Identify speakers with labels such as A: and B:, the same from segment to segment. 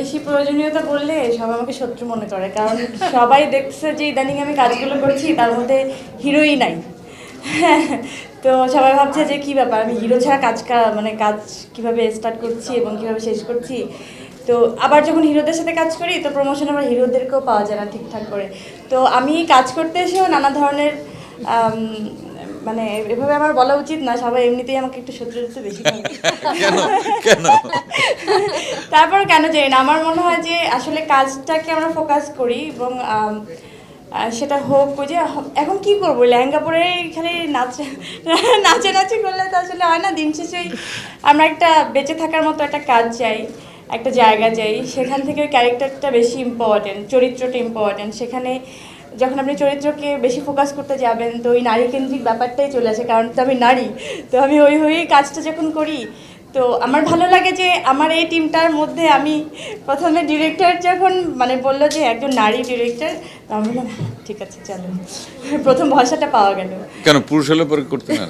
A: বেশি প্রয়োজনীয়তা বললে সবাই আমাকে শত্রু মনে করে, কারণ সবাই দেখছে যে ইদানিং আমি কাজগুলো করছি তার মধ্যে হিরোই নাই। তো সবাই ভাবছে যে কি ব্যাপার, আমি হিরো ছাড়া কাজ কিভাবে স্টার্ট করছি এবং কিভাবে শেষ করছি। তো আবার যখন হিরোদের সাথে কাজ করি তো প্রমোশন আবার হিরোদেরকেও পাওয়া যায় না ঠিকঠাক করে। তো আমি কাজ করতে এসেও নানা ধরনের মানে এভাবে আমার বলা উচিত না, সবাই এমনিতেই আমাকে একটু শত্রুতা বেশি করে। তারপর কেন জানি না, আমার মনে হয় যে আসলে কাজটাকে আমরা ফোকাস করি এবং সেটা হোক ওই যে এখন কি করবো, লেহেঙ্গা পরে খালি নাচানাচি করলে তো আসলে হয় না। দিন শেষে আমরা একটা বেঁচে থাকার মতো একটা কাজ চাই, একটা জায়গা চাই, সেখান থেকে ওই ক্যারেক্টারটা বেশি ইম্পর্টেন্ট, চরিত্রটা ইম্পর্টেন্ট। সেখানে যখন আপনি চরিত্রকে বেশি ফোকাস করতে যাবেন তো ওই নারীকেন্দ্রিক ব্যাপারটাই চলে আসে, কারণ তো আমি নারী। তো আমি ওই হয়েই কাজটা যখন করি তো আমার ভালো লাগে যে আমার এই টিমটার মধ্যে আমি প্রথমে ডিরেক্টর যখন মানে বললো যে একজন নারী ডিরেক্টর, তো আমি বললাম ঠিক আছে চলো, প্রথম ভরসাটা পাওয়া গেল।
B: কেন পুরুষ হলে পরে করতে না?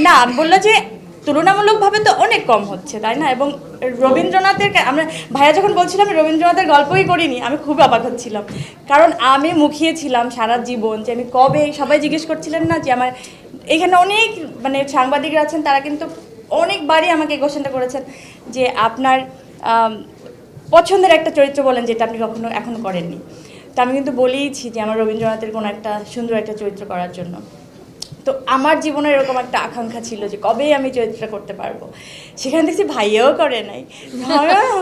A: না, বললো যে তুলনামূলকভাবে তো অনেক কম হচ্ছে তাই না। এবং রবীন্দ্রনাথের আমরা ভাইয়া যখন বলছিলাম আমি রবীন্দ্রনাথের গল্পই করিনি, আমি খুব অবাক হচ্ছিলাম, কারণ আমি মুখিয়েছিলাম সারা জীবন যে আমি কবে, সবাই জিজ্ঞেস করছিলেন না যে আমার এখানে অনেক মানে সাংবাদিকরা আছেন, তারা কিন্তু অনেকবারই আমাকে এই কোশ্চেনটা করেছেন যে আপনার পছন্দের একটা চরিত্র বলেন যেটা আপনি এখনো করেননি। তো আমি কিন্তু বলেইছি যে আমার রবীন্দ্রনাথের কোনো একটা সুন্দর একটা চরিত্র করার জন্য। তো আমার জীবনের এরকম একটা আকাঙ্ক্ষা ছিল যে কবে আমি চরিত্রটা করতে পারবো, সেখানে দেখছি ভাইয়াও করে নাই।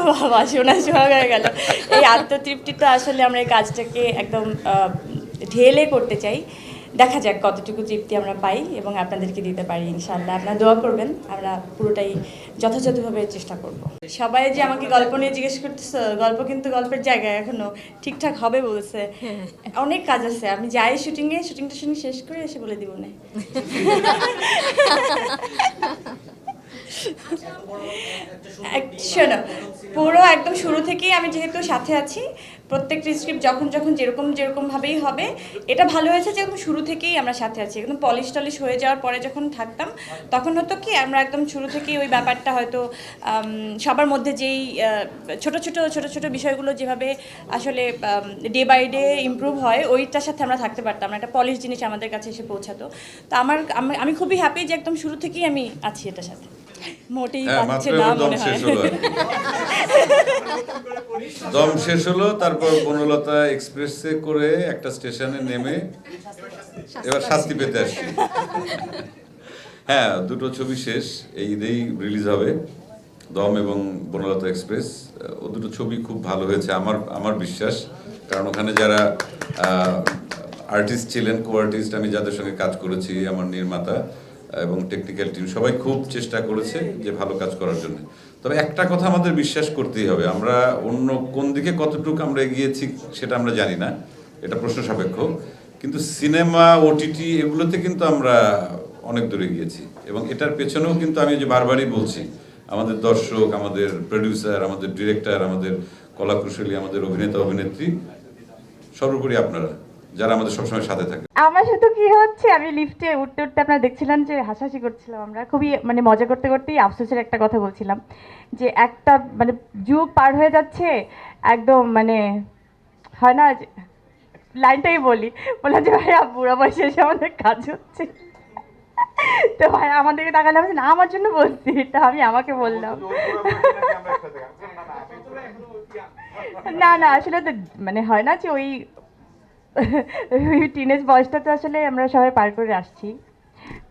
A: বাবা শোনা হয়ে গেল। এই আত্মতৃপ্তিটা আসলে আমরা এই কাজটাকে একদম ঢেলে করতে চাই। দেখা যাক কতটুকু তৃপ্তি আমরা পাই এবং আপনাদেরকে দিতে পারি ইনশাআল্লাহ। আপনারা দোয়া করবেন, আমরা পুরোটাই যথাযথভাবে চেষ্টা করব। সবাই যে আমাকে গল্প নিয়ে জিজ্ঞেস করতেছে, গল্প কিন্তু গল্পের জায়গায় এখনো ঠিকঠাক হবে বলছে। অনেক কাজ আছে, আমি যাই শুটিংটা শেষ করে এসে বলে দিব না। শোনো, পুরো একদম শুরু থেকেই আমি যেহেতু সাথে আছি, প্রত্যেকটি স্ক্রিপ্ট যখন যেরকমভাবেই হবে। এটা ভালো হয়েছে যে একদম শুরু থেকেই আমরা সাথে আছি। একদম পলিশ হয়ে যাওয়ার পরে যখন থাকতাম তখন হতো কি আমরা একদম শুরু থেকেই ওই ব্যাপারটা হয়তো সবার মধ্যে যেই ছোট ছোট বিষয়গুলো যেভাবে আসলে ডে বাই ডে ইমপ্রুভ হয় ওইটার সাথে আমরা থাকতে পারতাম না, একটা পলিশ জিনিস আমাদের কাছে এসে পৌঁছাতো। তো আমি খুবই হ্যাপি যে একদম শুরু থেকেই আমি আছি এটার সাথে। মোটেই পাচ্ছে না মনে হয়।
B: দম শেষ হলো, তারপর বনলতা এক্সপ্রেসে করে একটা স্টেশনে নেমে এবার শাস্তি পেতে আসছি। হ্যাঁ, দুটো ছবি শেষ, এই ঈদেই রিলিজ হবে, দম এবং বনলতা এক্সপ্রেস। ও দুটো ছবি খুব ভালো হয়েছে আমার বিশ্বাস, কারণ ওখানে যারা আর্টিস্ট ছিলেন, কো আর্টিস্ট, আমি যাদের সঙ্গে কাজ করেছি, আমার নির্মাতা এবং টেকনিক্যাল টিম সবাই খুব চেষ্টা করেছে যে ভালো কাজ করার জন্য। তবে একটা কথা আমাদের বিশ্বাস করতেই হবে, আমরা অন্য কোন দিকে কতটুকু আমরা এগিয়েছি সেটা আমরা জানি না, এটা প্রশ্ন সাপেক্ষ, কিন্তু সিনেমা, ওটিটি এগুলোতে কিন্তু আমরা অনেক দূরে গিয়েছি। এবং এটার পেছনেও কিন্তু আমি যে বারবারই বলছি, আমাদের দর্শক, আমাদের প্রডিউসার, আমাদের ডিরেক্টর, আমাদের কলাকুশলী, আমাদের অভিনেতা অভিনেত্রী, সর্বোপরি আপনারা যারা আমাদের সবসময় সাথে থাকে।
A: আমার সাথে কি হচ্ছে, আমি লিফটে উঠতে আপনারা দেখছিলেন যে হাসাহাসি করছিলাম, আমরা খুবই মানে মজা করতেই আফসোসের একটা কথা বলছিলাম যে একটা মানে যুগ পার হয়ে যাচ্ছে একদম, মানে হয় না লাইনটাই বললাম যে ভাইয়া বুড়া বয়সে এসে আমাদের কাজ হচ্ছে। তো ভাই আমাদেরকে তাকালে না আমার জন্য বলছি, এটা আমি আমাকে বললাম। না আসলে তো মানে হয় না যে ওই টিনেজ বয়সটা তো আসলে আমরা সবাই পার করে আসছি।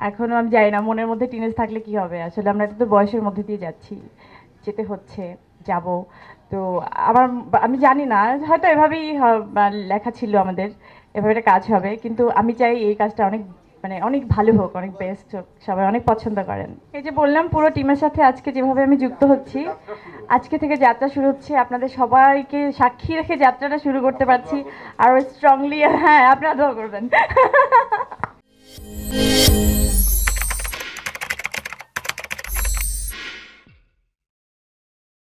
A: এখনো আমি জানি না মনের মধ্যে টিনেজ থাকলে কি হবে, আসলে আমরা তো বয়সের মধ্যে দিয়ে যেতে হচ্ছে, যাব। তো আমি জানি না, হয়তো এভাবেই লেখা ছিল আমাদের, এভাবে একটা কাজ হবে, কিন্তু আমি চাই এই কাজটা অনেক ভালো হোক, অনেক বেস্ট হোক, সবাই অনেক পছন্দ করেন। এই যে বললাম পুরো টিমের সাথে আজকে যেভাবে আমি যুক্ত হচ্ছি, আজকে থেকে যাত্রা শুরু হচ্ছে, আপনাদের সবাইকে সাক্ষী রেখে যাত্রাটা শুরু করতে পারছি আরো স্ট্রংলি। হ্যাঁ, আপনারা দোয়া করবেন।